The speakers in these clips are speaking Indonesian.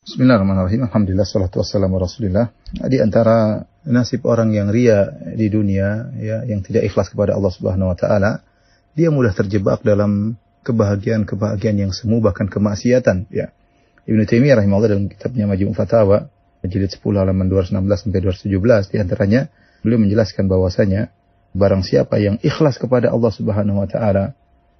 Bismillahirrahmanirrahim. Alhamdulillah, salatu wassalamu Rasulillah. Di antara nasib orang yang ria di dunia, ya, yang tidak ikhlas kepada Allah Subhanahu wa taala, dia mudah terjebak dalam kebahagiaan-kebahagiaan yang semu, bahkan kemaksiatan, ya. Ibnu Taimiyah rahimahullah dalam kitabnya Majmu' Fatawa, jilid 10 halaman 216 sampai 217, di antaranya beliau menjelaskan bahwasanya barang siapa yang ikhlas kepada Allah Subhanahu wa taala,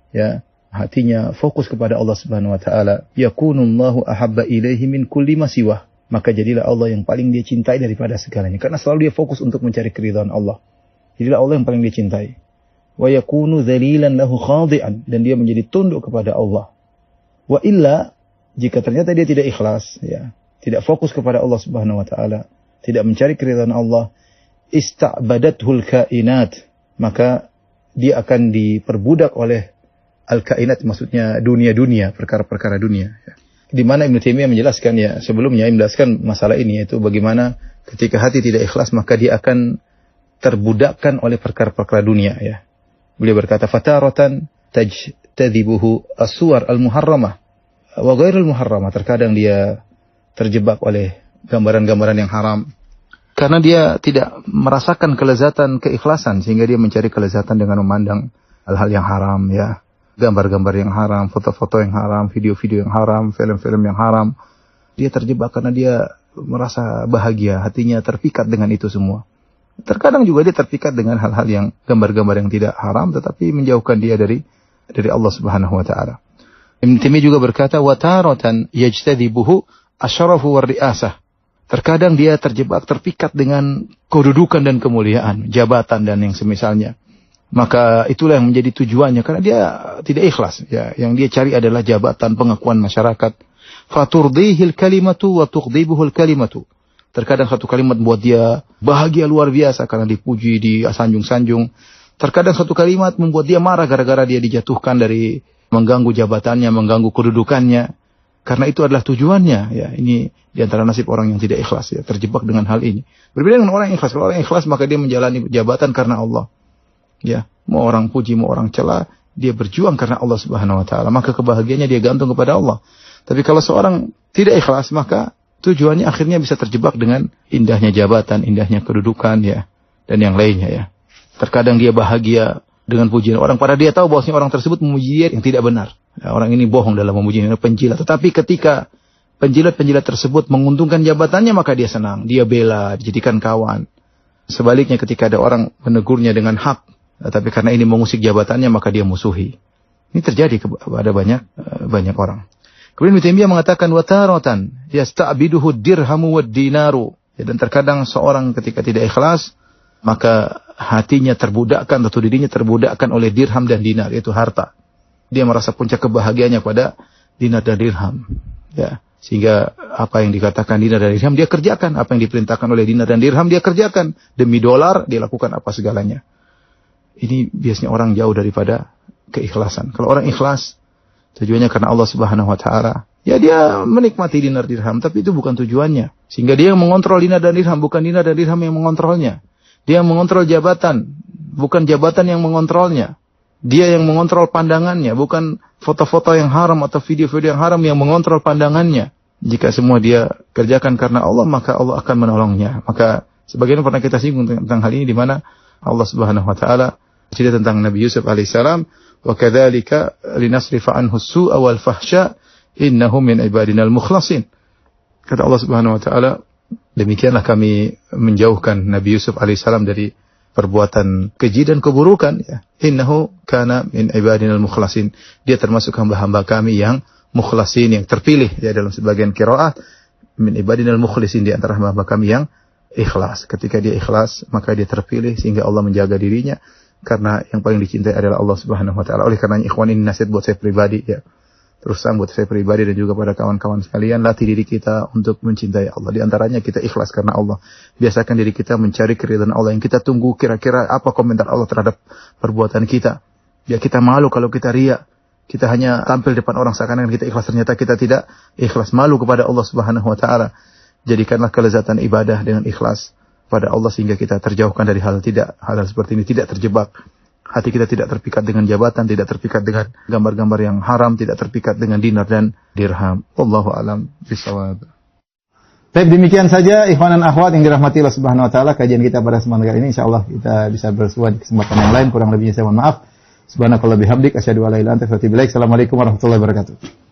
ya, hatinya fokus kepada Allah Subhanahu wa taala, yakunullahu ahabba ilaihi min kulli ma siwah, maka jadilah Allah yang paling dia cintai daripada segalanya, karena selalu dia fokus untuk mencari keridhaan Allah. Jadilah Allah yang paling dia cintai. Wa yakunu dzalilan lahu khadi'an, dan dia menjadi tunduk kepada Allah. Wa illa, jika ternyata dia tidak ikhlas, ya, tidak fokus kepada Allah Subhanahu wa taala, tidak mencari keridhaan Allah, ista'badathul kainat, maka dia akan diperbudak oleh al-kainat, maksudnya dunia-dunia, perkara-perkara dunia. Di mana Ibnu Taimiyah menjelaskan, ya, sebelumnya menjelaskan masalah ini, yaitu bagaimana ketika hati tidak ikhlas maka dia akan terbudakkan oleh perkara-perkara dunia, ya. Beliau berkata, fataratan tajtadibuhu as-suwar al-muharramah wa ghairul muharramah. Terkadang dia terjebak oleh gambaran-gambaran yang haram karena dia tidak merasakan kelezatan keikhlasan, sehingga dia mencari kelezatan dengan memandang hal-hal yang haram, ya. Gambar-gambar yang haram, foto-foto yang haram, video-video yang haram, film-film yang haram. Dia terjebak karena dia merasa bahagia, hatinya terpikat dengan itu semua. Terkadang juga dia terpikat dengan hal-hal yang gambar-gambar yang tidak haram, tetapi menjauhkan dia dari Allah Subhanahu wa taala. Ibnu Taimiyah juga berkata, wa taratan yajtadibuhu asyarafu war ri'asah. Terkadang dia terjebak, terpikat dengan kedudukan dan kemuliaan, jabatan dan yang semisalnya. Maka itulah yang menjadi tujuannya, karena dia tidak ikhlas, ya. Yang dia cari adalah jabatan, pengakuan masyarakat. Faturdihil kalimatu wa tughdibuhul kalimatu. Terkadang satu kalimat membuat dia bahagia luar biasa karena dipuji, disanjung-sanjung. Terkadang satu kalimat membuat dia marah gara-gara dia dijatuhkan dari mengganggu jabatannya, mengganggu kedudukannya. Karena itu adalah tujuannya, ya. Ini di antara nasib orang yang tidak ikhlas, ya, terjebak dengan hal ini. Berbeda dengan orang yang ikhlas. Kalau orang yang ikhlas maka dia menjalani jabatan karena Allah. Ya, mau orang puji, mau orang cela, dia berjuang karena Allah Subhanahu wa taala, maka kebahagiaannya dia gantung kepada Allah. Tapi kalau seorang tidak ikhlas, maka tujuannya akhirnya bisa terjebak dengan indahnya jabatan, indahnya kedudukan, ya, dan yang lainnya, ya. Terkadang dia bahagia dengan pujian orang, padahal dia tahu bahwasanya orang tersebut memuji dia yang tidak benar. Ya, orang ini bohong dalam memujinya, penjilat. Tetapi ketika penjilat-penjilat tersebut menguntungkan jabatannya, maka dia senang, dia bela, dijadikan kawan. Sebaliknya ketika ada orang menegurnya dengan hak, tapi karena ini mengusik jabatannya, maka dia musuhi. Ini terjadi kepada banyak orang. Kemudian Ibnu Taimiyah mengatakan, wa taratan yasta'biduhu dirhamu wad dinaru. Ya, dan terkadang seorang ketika tidak ikhlas, maka hatinya terbudakkan atau dirinya terbudakkan oleh dirham dan dinar, yaitu harta. Dia merasa puncak kebahagiaannya pada dinar dan dirham, ya. Sehingga apa yang dikatakan dinar dan dirham dia kerjakan, apa yang diperintahkan oleh dinar dan dirham dia kerjakan, demi dolar dia lakukan apa segalanya. Ini biasanya orang jauh daripada keikhlasan. Kalau orang ikhlas, tujuannya karena Allah Subhanahu wa taala, ya dia menikmati dinar dirham, tapi itu bukan tujuannya. Sehingga dia yang mengontrol dinar dan dirham, bukan dinar dan dirham yang mengontrolnya. Dia yang mengontrol jabatan, bukan jabatan yang mengontrolnya. Dia yang mengontrol pandangannya, bukan foto-foto yang haram atau video-video yang haram yang mengontrol pandangannya. Jika semua dia kerjakan karena Allah, maka Allah akan menolongnya. Maka sebagian pernah kita singgung tentang hal ini, di mana Allah Subhanahu wa taala cerita tentang Nabi Yusuf alaihissalam, wa kadzalika linasrifa anhu as-su'a wal fahsya innahu min ibadinal mukhlasin. Kata Allah Subhanahu wa taala, demikianlah kami menjauhkan Nabi Yusuf alaihissalam dari perbuatan keji dan keburukan, ya. Innahu kana min ibadinal mukhlasin. Dia termasuk hamba-hamba kami yang mukhlasin, yang terpilih, ya, dalam sebagian qiraat min ibadinal mukhlisin, di antara hamba-hamba kami yang ikhlas. Ketika dia ikhlas, maka dia terpilih sehingga Allah menjaga dirinya, karena yang paling dicintai adalah Allah Subhanahu wa taala. Oleh karenanya ikhwan, ini nasihat buat saya pribadi, ya. Terus buat saya pribadi dan juga pada kawan-kawan sekalian, latih diri kita untuk mencintai Allah. Di antaranya kita ikhlas karena Allah. Biasakan diri kita mencari keridhaan Allah. Yang kita tunggu kira-kira apa komentar Allah terhadap perbuatan kita. Ya, kita malu kalau kita riya. Kita hanya tampil depan orang seakan-akan kita ikhlas, ternyata kita tidak ikhlas, malu kepada Allah Subhanahu wa taala. Jadikanlah kelezatan ibadah dengan ikhlas pada Allah, sehingga kita terjauhkan dari hal seperti ini, tidak terjebak. Hati kita tidak terpikat dengan jabatan, tidak terpikat dengan gambar-gambar yang haram, tidak terpikat dengan dinar dan dirham. Wallahu a'lam bishawab. Baik, demikian saja ikhwan dan akhwat yang dirahmati Allah Subhanahu wa taala, kajian kita pada kesempatan kali ini. Insyaallah kita bisa bersua di kesempatan yang lain. Kurang lebihnya saya mohon maaf. Subhanakallah bihamdik asyhadu an la ilaha illa anta astaghfiruka wa atubu ilaik. Assalamualaikum warahmatullahi wabarakatuh.